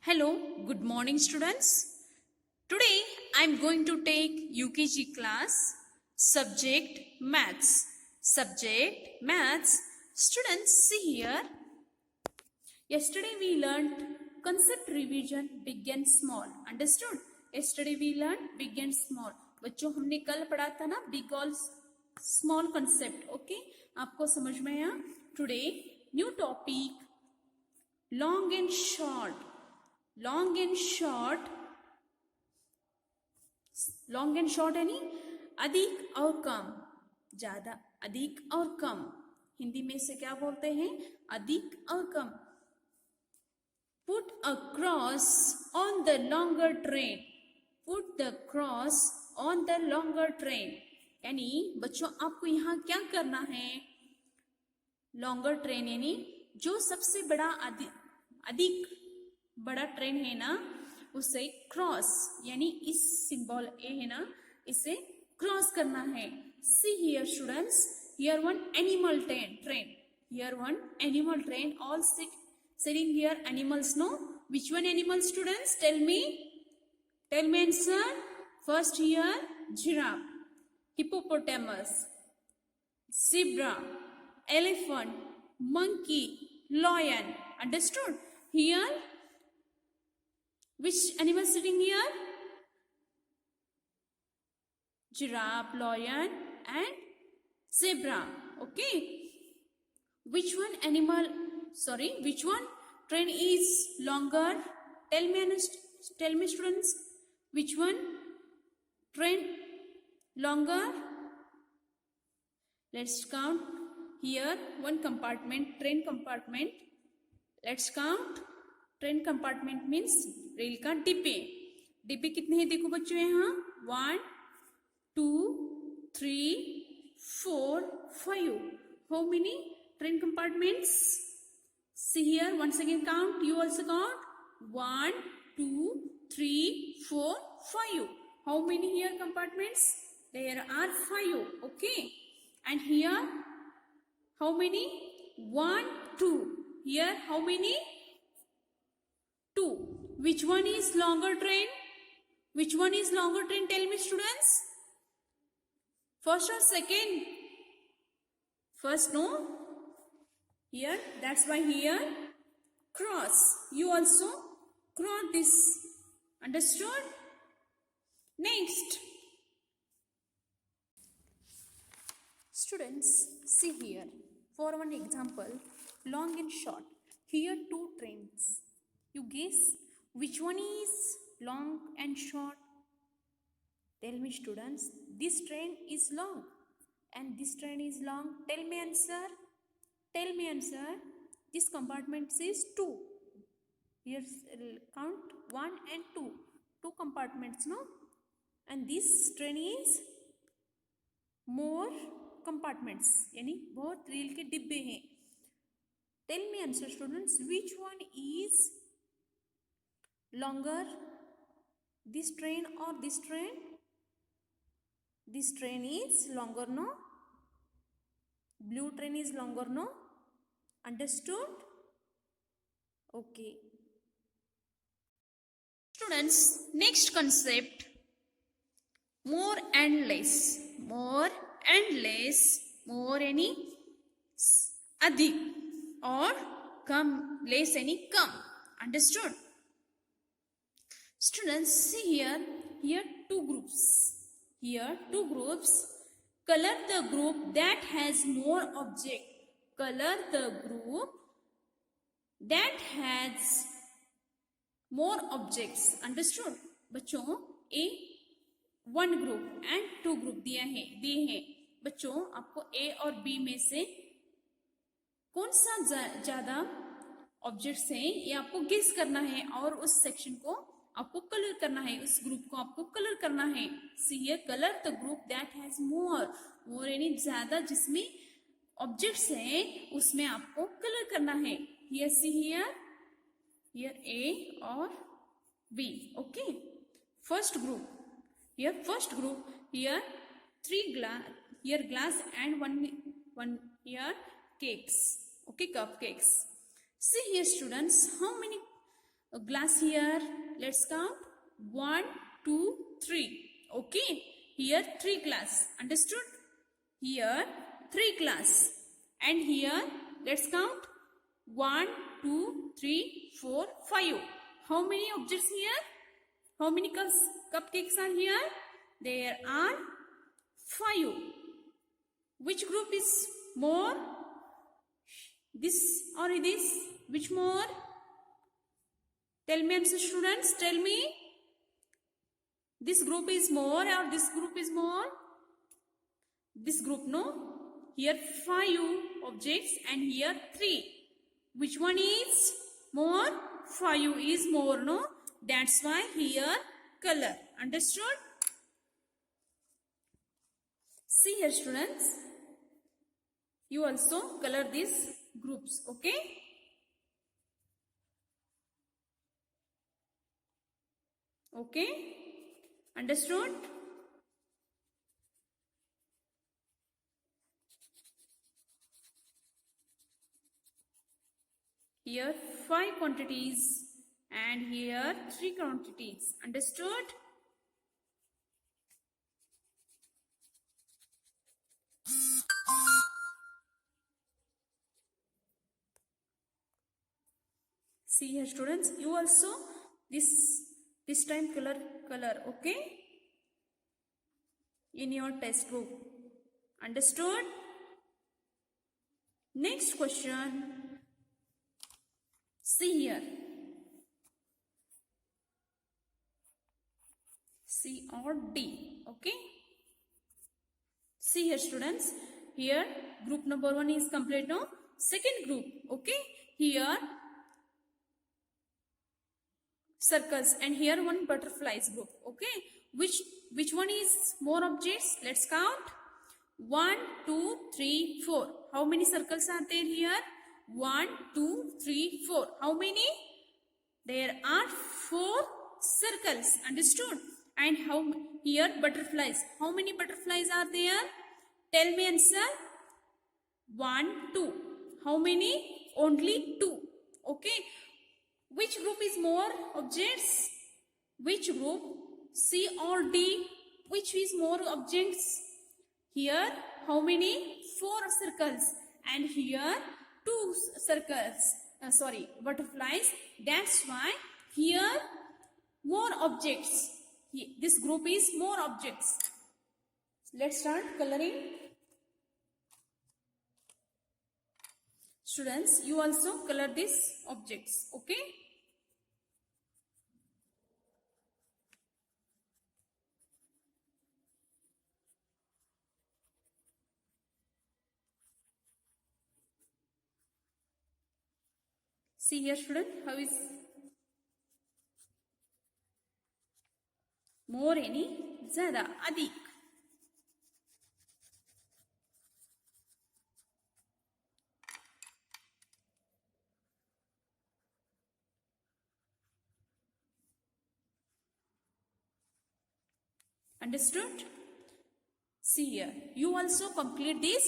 Hello, good morning students. Today I am going to take UKG class subject maths. Subject maths. Students, see here. Yesterday we learned concept revision big and small. Understood? Yesterday we learned big and small. बच्चों हमने कल पढ़ा था ना big और small concept. Okay? आपको समझ में आया? Today new topic long and short. Long and short यानी अधिक और कम, ज्यादा, अधिक और कम. हिंदी में से क्या बोलते हैं? अधिक और कम. Put a cross on the longer train. Put the cross on the longer train यानी बच्चों आपको यहाँ क्या करना है? लॉन्गर ट्रेन यानी जो सबसे बड़ा अधिक बड़ा ट्रेन है ना, उसे क्रॉस यानी इस सिंबल ए है ना, इसे क्रॉस करना है. सी here students, here one animal train, here one animal train. All sitting here animals, no? Which one animal students? Tell me answer. First here giraffe, hippopotamus, zebra, elephant, monkey, lion. Understood? Here which animal sitting here? Giraffe, lion and zebra. Okay. Which one train is longer? Tell me students. Which one train longer? Let's count. Here one compartment, train compartment. Let's count. Train compartment means rail का डिब्बे. डिब्बे कितने हैं देखो बच्चों यहाँ? 1 2 3 4 5. How many train compartments? See here, once again count. You also count. 1 2 3 4 5. How many here compartments? There are 5. Okay. And here how many? 1 2. Here how many? 2. Which one is longer train? Which one is longer train? Tell me students. First or second? First, no? Here, that's why here cross. You also cross this. Understood? Next. Students, see here. For one example, long and short. Here two trains. You guess which one is long and short? Tell me students. This train is long and this train is long. Tell me answer. Tell me answer. This compartment says 2. Here count 1 and 2. 2 compartments, no? And this train is more compartments. यानी बहुत rail के डिब्बे हैं. Tell me answer students. Which one is longer, this train or this train? This train is longer, no? Blue train is longer, no? Understood? Okay. Students, next concept, more and less. More and less. More any अधिक और कम, less any come. Understood? Students, see here two groups. Here two groups. Color the group that has more object. Color the group that has more objects. Understood? बच्चों, A one group and two group दिए हैं. बच्चों, आपको A और B में से कौन सा ज्यादा ऑब्जेक्ट्स हैं ये आपको गेस करना है और उस सेक्शन को आपको कलर करना है, उस ग्रुप को आपको कलर करना है. See here, colour the group that has more यानी ज्यादा जिसमें ऑब्जेक्ट्स हैं उसमें आपको कलर करना है. हियर सी हियर ए और B. Okay. First group, here 3 glass and one here cakes. Okay, cupcakes. See here students, how many a glass here. Let's count 1, 2, 3. Okay, here 3 glass. Understood? Here 3 glass. And here let's count 1, 2, 3, 4, 5. How many objects here? How many cupcakes are here? There are 5. Which group is more? This or this? Which more? Tell me, answer students. Tell me. This group is more or this group is more? This group, no? Here 5 objects and here 3. Which one is more? 5 is more, no? That's why here color. Understood? See here students. You also color these groups. Okay? Okay? Understood? Here 5 quantities and here 3 quantities. Understood? See here students, you also this time color, okay, in your textbook. Understood? Next question. See here. C or D. Okay. See here students. Here group number 1 is complete, no? Second group. Okay. Here circles and here one butterflies group. Okay. Which one is more objects? Let's count. 1, 2, 3, 4. How many circles are there here? 1, 2, 3, 4. How many? There are 4 circles. Understood? And how here butterflies. How many butterflies are there? Tell me answer. 1, 2. How many? Only 2. Okay. Which group is more objects? Which group? C or D? Which is more objects? Here, how many? 4 circles. And here, 2 circles. Butterflies. That's why here, more objects. This group is more objects. Let's start coloring. Students, you also color these objects. Okay? See here student, how is more यानी ज़्यादा अधिक. Understood? See here, you also complete this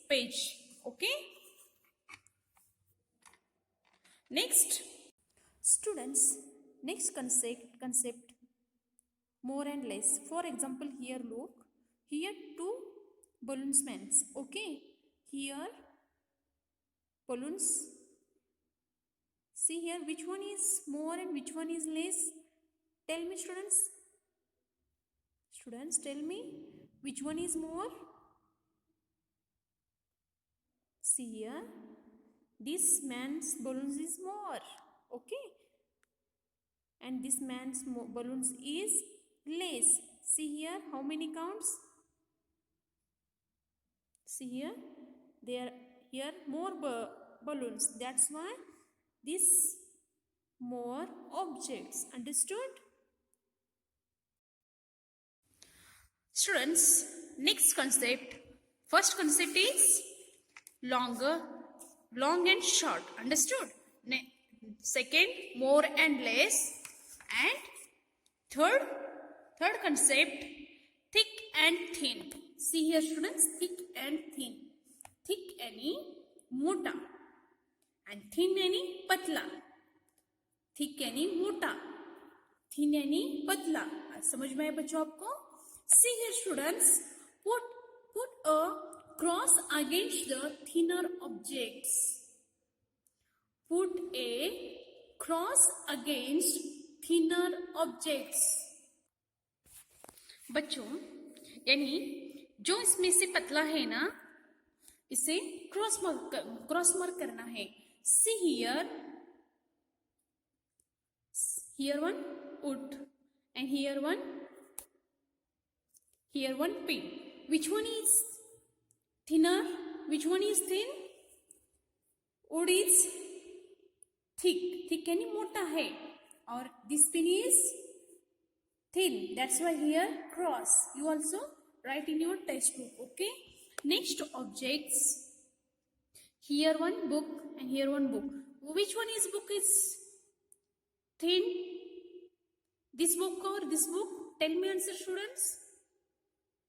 page. Okay? Next, students, next concept more and less. For example, here look, here 2 balloons means. Okay, here balloons. See here, which one is more and which one is less? Tell me students. Students, tell me which one is more? See here, this man's balloons is more. Okay, and this man's balloons is less. See here, how many counts? See here, there here more balloons. That's why this more objects. Understood? Students, next concept. First concept is long and short. Understood? Second, more and less. And third concept, thick and thin. See here students, thick and thin. Thick any mota and thin any patla. Thick यानी मोटा, thin यानी पतला। समझ में आया बच्चों आपको? सी here students, put a cross against the thinner objects. Put A cross against thinner objects. बच्चों यानी जो इसमें से पतला है ना, इसे क्रॉस मार्क करना है। सी here one wood and here one pin. Which one is thinner? Which one is thin? Wood is thick यानी मोटा है, और this pin is thin. That's why here cross. You also write in your textbook. Okay. Next objects. Here one book and here one book. Which one is book is thin? This book or this book? Tell me answer, students.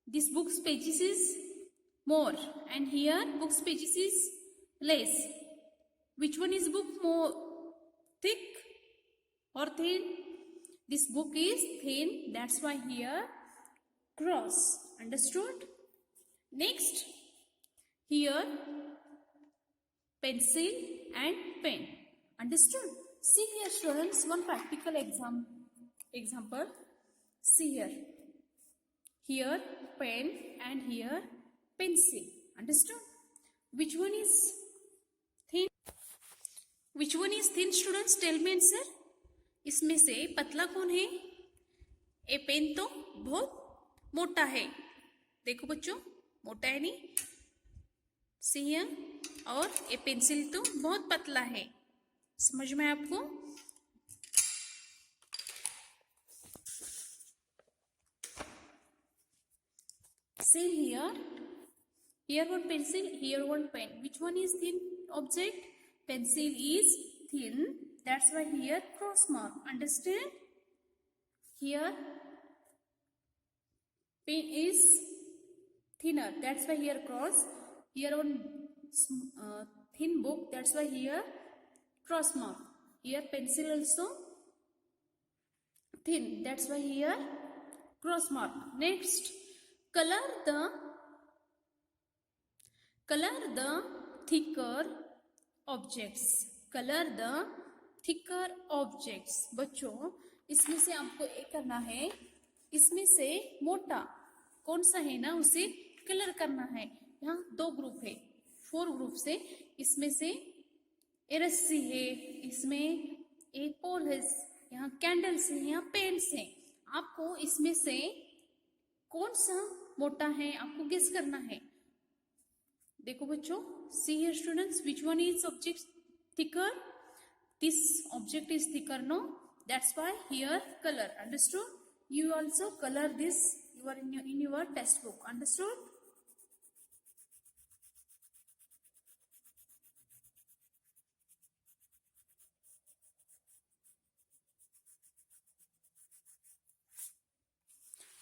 This book's pages is more and here book's pages is less. Which one is book more thick or thin? This book is thin. That's why here cross. Understood? Next, here pencil and pen. Understood? See here students, one practical example. See here. Here pen and here pencil. Understood? Which one is thin? Which one is thin students? Tell me answer. इसमें से पतला कौन है? ए pen तो बहुत मोटा है। देखो बच्चों, मोटा है नहीं, सी हियर, और ए पेंसिल तो बहुत पतला है। समझ में आपको? Same here. Here one pencil, here one pen. Which one is thin object? Pencil is thin. That's why here cross mark. Understand? Here pen is thinner. That's why here cross. Here one thin book. That's why here cross mark. Here pencil also thin. That's why here cross mark. Next, color the thicker objects. Color the thicker objects. बच्चों इसमें से आपको एक करना है, इसमें से मोटा कौन सा है ना उसे कलर करना है। यहाँ दो ग्रुप है, 4 ग्रुप से, इसमें से ए रस्सी है, इसमें एक पोल है, यहाँ कैंडल्स है, यहाँ पेन्स है। आपको इसमें से कौन सा मोटा है आपको गेस करना है। देखो बच्चों, see here students, which one is object thicker? This object is thicker, no? That's why here colour. Understood? You also colour this, you are in your textbook. Understood?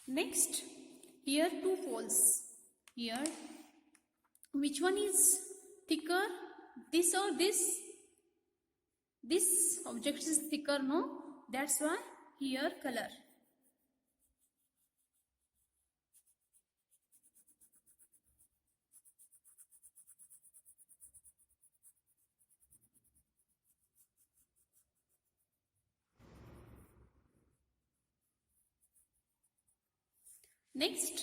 Next, here 2 poles. Here, which one is thicker? This or this? This object is thicker, no? That's why here color. Next,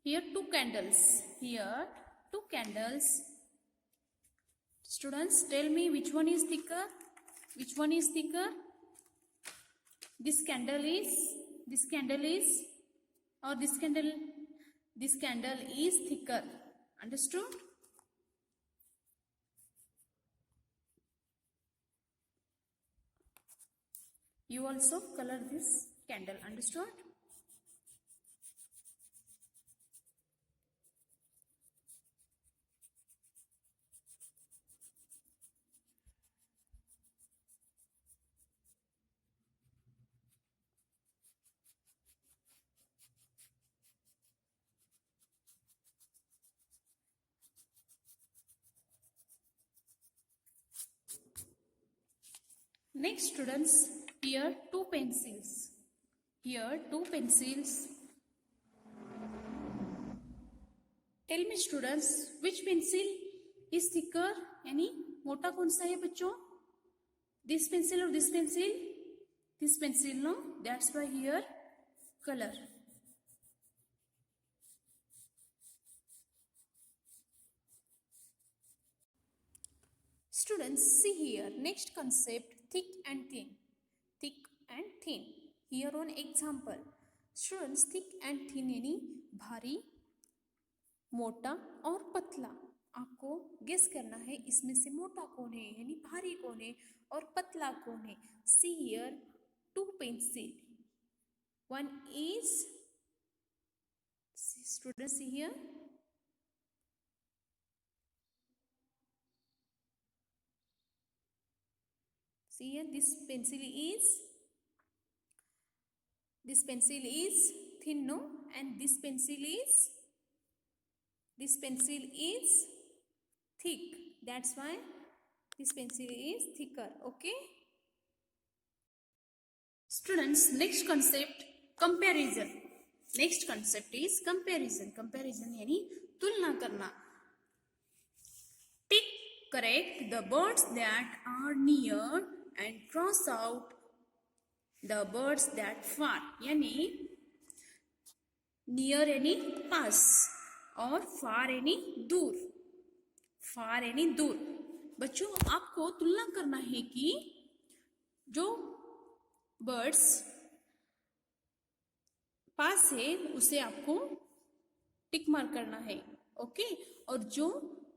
here 2 candles. Here 2 candles. Students, tell me which one is thicker? Which one is thicker? This candle is, or this candle is thicker. Understood? You also color this candle. Understood? Next students, here two pencils. Here two pencils. Tell me students, which pencil is thicker? यानी मोटा कौन सा है बच्चों? This pencil or this pencil? This pencil, no? That's why here color. Students, see here. Next concept, thick and thin. Thick and thin. Here on example. Students, thick and thin यानी भारी, मोटा और पतला. आपको गेस करना है इसमें से मोटा कौन है यानी भारी कौन है और पतला कौन है. See here two pencil. One is, students see here. See here this pencil is thin, no? And this pencil is thick. That's why this pencil is thicker. Okay. Students, next concept comparison. Next concept is comparison. Comparison यानी तुलना करना. Tick correct the birds that are near and cross out the birds that far. यानी near यानी पास और far यानी दूर. far यानी दूर. बच्चों आपको तुलना करना है कि जो बर्ड्स पास है उसे आपको टिक मार्क करना है. ओके. और जो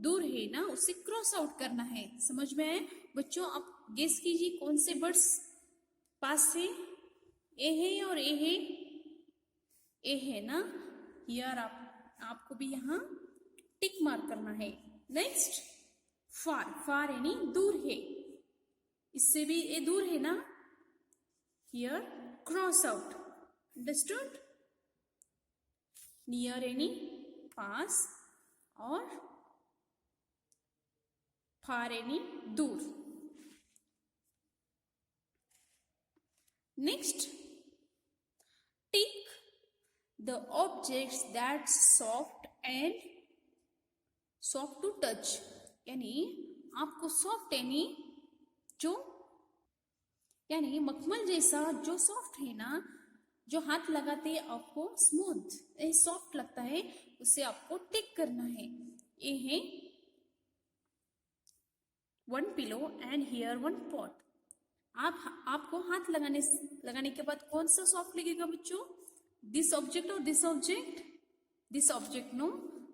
दूर है ना उसे क्रॉस आउट करना है. समझ में आए बच्चों? आप गेस कीजिए कौन से बर्ड्स पास है. ए है और ए है. ए है ना. यार आपको भी यहाँ टिक मार्क करना है. नेक्स्ट फार. फार यानी दूर है. इससे भी ये दूर है ना. Here cross out. Understood. Near यानी पास और फार यानी दूर. Next tick the objects that soft to touch. यानी आपको सॉफ्ट यानी यानी मखमल जैसा जो सॉफ्ट है ना, जो हाथ लगाते हैं आपको स्मूथ सॉफ्ट लगता है, उसे आपको टिक करना है. ये है one pillow and here one pot. आपको हाथ लगाने के बाद कौन सा सॉफ्ट लगेगा बच्चों? दिस ऑब्जेक्ट और this object. This object no.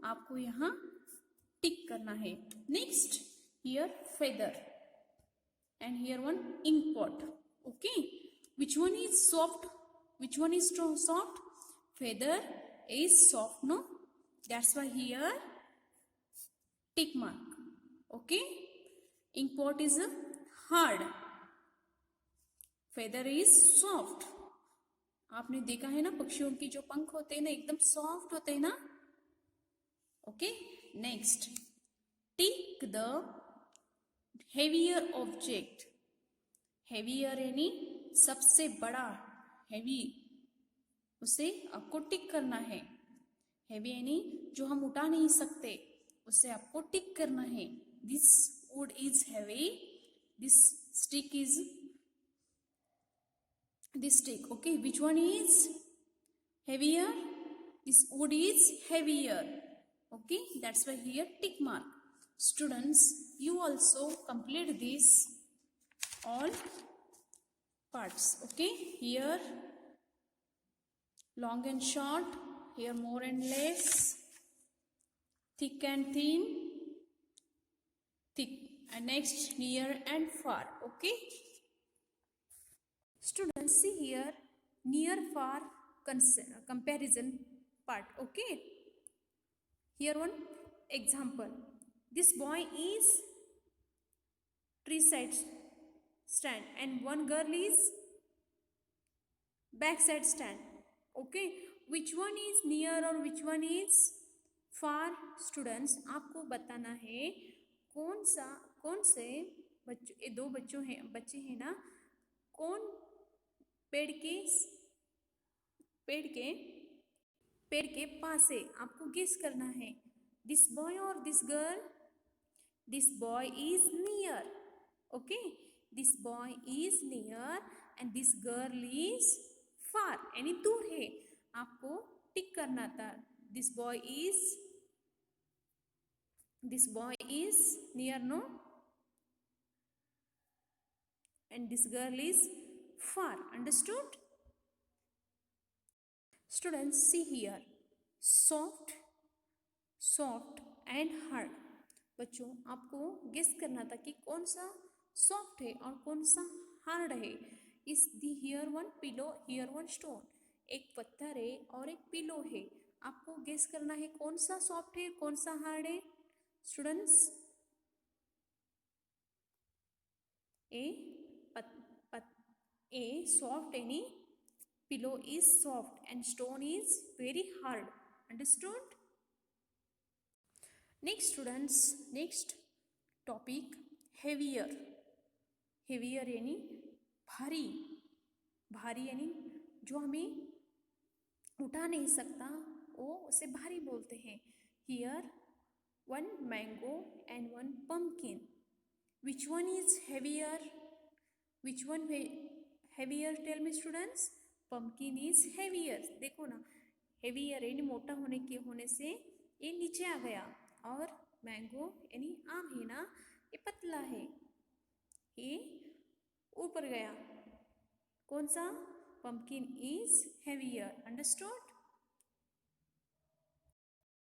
आपको यहाँ टिक करना है. Next here feather and here one ink pot. Okay. Which one is soft? Which one is soft? Feather is soft, no? That's why here tick mark. Okay. Ink pot is hard. Feather is soft. आपने देखा है ना पक्षियों की जो पंख होते हैं ना एकदम सॉफ्ट होते हैं ना. Okay. Next tick the heavier object. Heavier यानी सबसे बड़ा, हैवी, उसे आपको टिक करना है. हैवी यानी जो हम उठा नहीं सकते उसे आपको टिक करना है. This would is heavy. This stick is this stick. Okay. Which one is heavier? This would is heavier. Okay. That's why here tick mark. Students, you also complete this all parts. Okay. Here long and short, here more and less, thick and thin, thick, and next near and far. Okay. Students, see here near far comparison part. Okay. Here one example. This boy is tree side stand and one girl is back side stand. Okay. Which one is near or which one is far? Students, आपको बताना है कौन से बच्चे हैं ना कौन पेड़ के पेड़ के पास है, आपको गेस करना है. दिस बॉय और this girl. This boy is near. Okay, this boy is near and this girl is far, यानी दूर है. आपको टिक करना था. This boy is near, no, and this girl is far. Understood? Students, see here, soft and hard. बच्चों, आपको guess करना था कि कौन सा सॉफ्ट है और कौन सा हार्ड है. Is the here one pillow, here one stone. एक पत्थर है और एक पिलो है. आपको गेस करना है कौन सा सॉफ्ट है, कौन सा हार्ड है. Students, A soft, any pillow is soft and stone is very hard. Understood? Next students, next topic, heavier. Heavier यानी भारी. भारी यानी जो हमें उठा नहीं सकता, वो उसे भारी बोलते हैं. Here one mango and one pumpkin. Which one is heavier? Which one heavier? Tell me students. Pumpkin is heavier. देखो ना, heavier यानी मोटा होने से ये नीचे आ गया, और मैंगो यानी आम है ना, ये पतला है, ये ऊपर गया. कौन सा? Pumpkin is heavier. Understood?